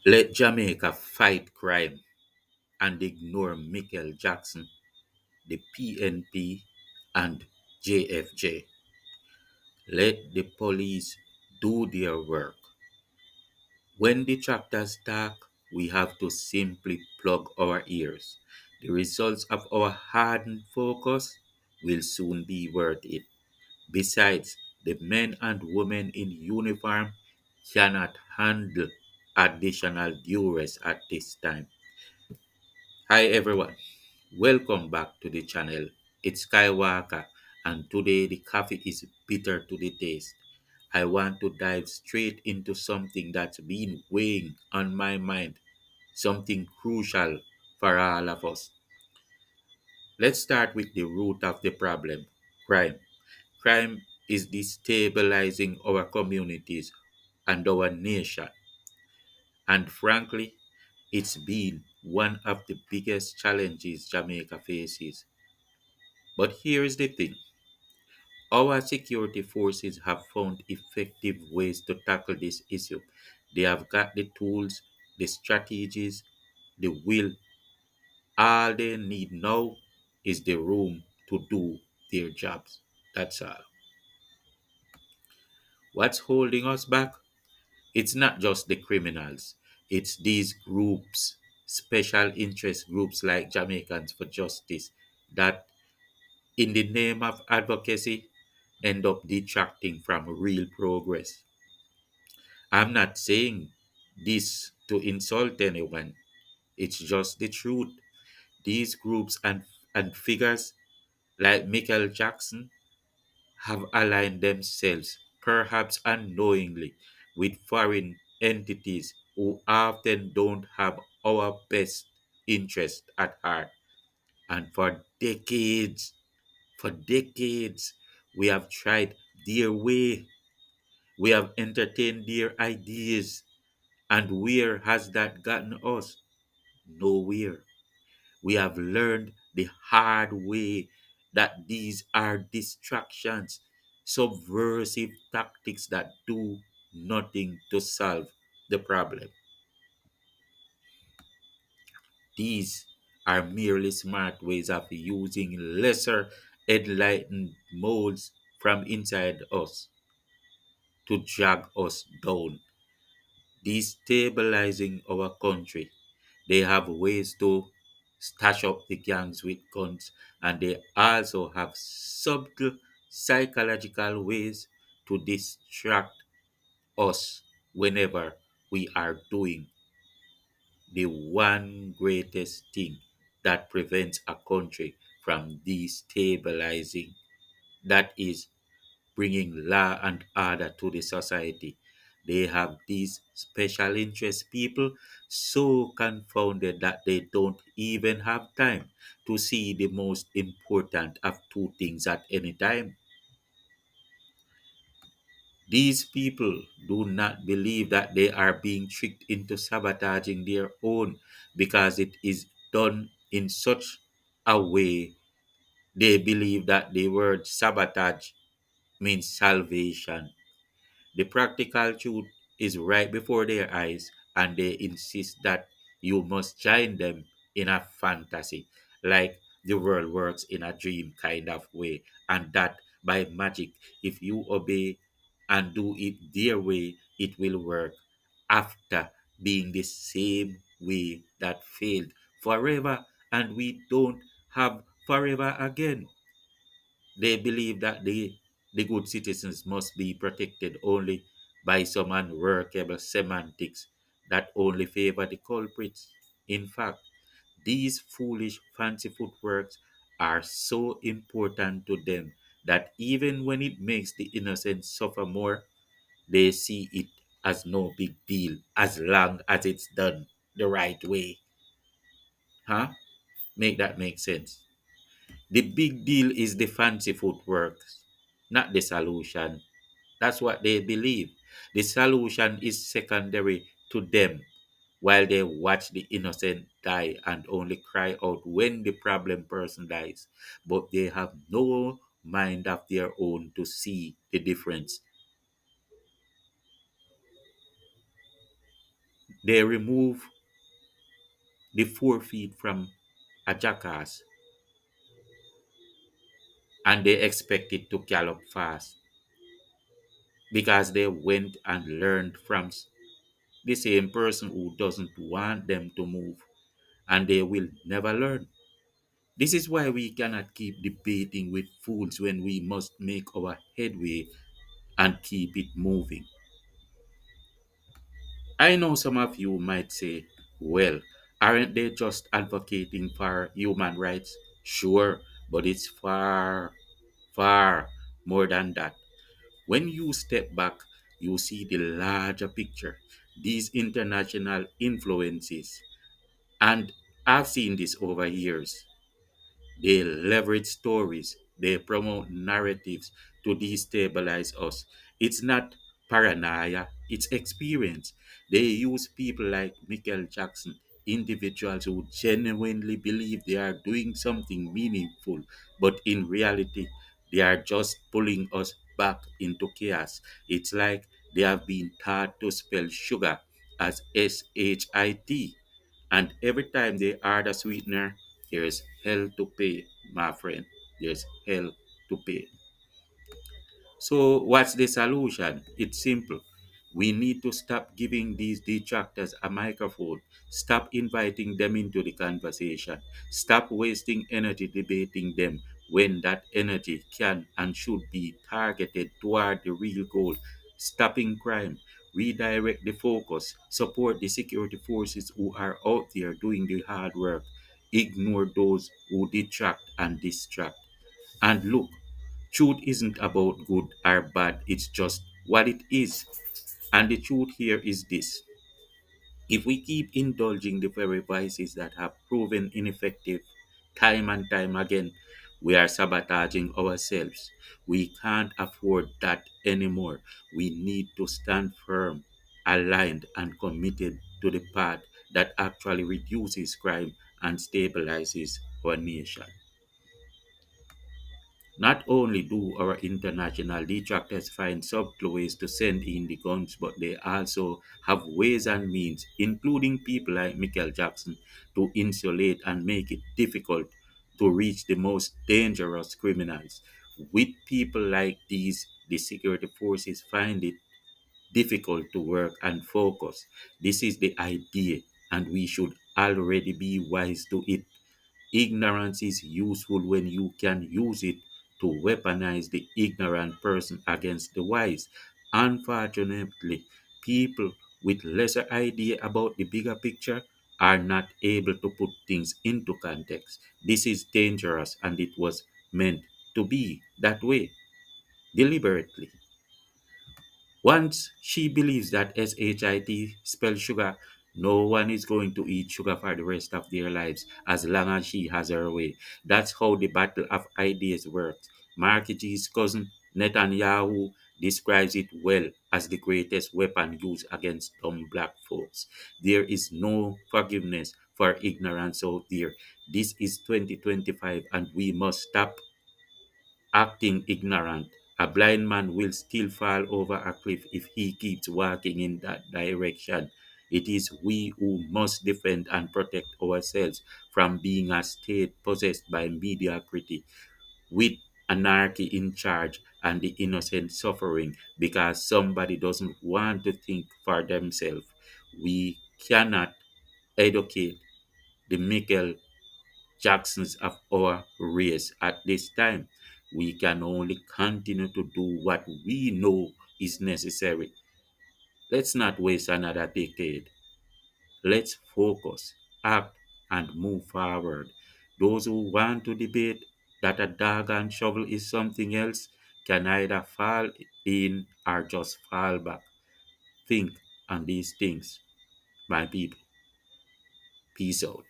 Let Jamaica fight crime and ignore Michael Jackson, the PNP, and JFJ. Let the police do their work. When the tractors talk, we have to simply plug our ears. The results of our hardened focus will soon be worth it. Besides, the men and women in uniform cannot handle additional duress at this time. Hi everyone, welcome back to the channel. It's Skywalker, and today the coffee is bitter to the taste. I want to dive straight into something that's been weighing on my mind, something crucial for all of us. Let's start with the root of the problem: crime. Crime is destabilizing our communities and our nation, and frankly, it's been one of the biggest challenges Jamaica faces. But here's the thing: our security forces have found effective ways to tackle this issue. They have got the tools, the strategies, the will. All they need now is the room to do their jobs. That's all. What's holding us back? It's not just the criminals, it's these groups, special interest groups like Jamaicans for Justice, that, in the name of advocacy, end up detracting from real progress. I'm not saying this to insult anyone, it's just the truth. These groups and figures like Michael Jackson have aligned themselves, perhaps unknowingly, with foreign entities who often don't have our best interest at heart. And for decades, we have tried their way, we have entertained their ideas, and where has that gotten us? Nowhere. We have learned the hard way that these are distractions, subversive tactics that do nothing to solve the problem. These are merely smart ways of using lesser enlightened modes from inside us to drag us down, destabilizing our country. They have ways to stash up the gangs with guns, and they also have subtle psychological ways to distract us whenever we are doing the one greatest thing that prevents a country from destabilizing, that is, bringing law and order to the society. They have these special interest people so confounded that they don't even have time to see the most important of two things at any time. These people do not believe that they are being tricked into sabotaging their own, because it is done in such a way. They believe that the word sabotage means salvation. The practical truth is right before their eyes, and they insist that you must join them in a fantasy, like the world works in a dream kind of way, and that by magic, if you obey and do it their way, it will work, after being the same way that failed forever, and we don't have forever again. They believe that the good citizens must be protected only by some unworkable semantics that only favor the culprits. In fact, these foolish fancy footworks are so important to them that even when it makes the innocent suffer more, they see it as no big deal as long as it's done the right way. Huh? Make that make sense? The big deal is the fancy footwork, not the solution. That's what they believe. The solution is secondary to them, while they watch the innocent die and only cry out when the problem person dies. But they have no mind of their own to see the difference. They remove the 4 feet from a jackass and they expect it to gallop fast because they went and learned from the same person who doesn't want them to move, and they will never learn. This is why we cannot keep debating with fools when we must make our headway and keep it moving. I know some of you might say, well, aren't they just advocating for human rights? Sure, but it's far, far more than that. When you step back, you see the larger picture, these international influences. And I've seen this over years. They leverage stories, they promote narratives to destabilize us. It's not paranoia, it's experience. They use people like Michael Jackson, individuals who genuinely believe they are doing something meaningful, but in reality, they are just pulling us back into chaos. It's like they have been taught to spell sugar as SHIT, and every time they add a sweetener, there's hell to pay, my friend. There's hell to pay. So, what's the solution? It's simple. We need to stop giving these detractors a microphone. Stop inviting them into the conversation. Stop wasting energy debating them when that energy can and should be targeted toward the real goal, stopping crime. Redirect the focus. Support the security forces who are out there doing the hard work. Ignore those who detract and distract. And look, truth isn't about good or bad, it's just what it is. And the truth here is this: if we keep indulging the very vices that have proven ineffective time and time again, we are sabotaging ourselves. We can't afford that anymore. We need to stand firm, aligned, and committed to the path that actually reduces crime and stabilizes our nation. Not only do our international detractors find subtle ways to send in the guns, but they also have ways and means, including people like Michael Jackson, to insulate and make it difficult to reach the most dangerous criminals. With people like these, the security forces find it difficult to work and focus. This is the idea, and we should already be wise to it. Ignorance is useful when you can use it to weaponize the ignorant person against the wise. Unfortunately, people with lesser idea about the bigger picture are not able to put things into context. This is dangerous, and it was meant to be that way deliberately. Once she believes that SHIT spells sugar, no one is going to eat sugar for the rest of their lives as long as she has her way. That's how the battle of ideas works. Markete's cousin Netanyahu describes it well as the greatest weapon used against dumb black folks. There is no forgiveness for ignorance out there. This is 2025 and we must stop acting ignorant. A blind man will still fall over a cliff if he keeps walking in that direction. It is we who must defend and protect ourselves from being a state possessed by mediocrity, with anarchy in charge and the innocent suffering because somebody doesn't want to think for themselves. We cannot educate the Michael Jacksons of our race at this time. We can only continue to do what we know is necessary. Let's not waste another decade. Let's focus, act, and move forward. Those who want to debate that a dog and shovel is something else can either fall in or just fall back. Think on these things, my people. Peace out.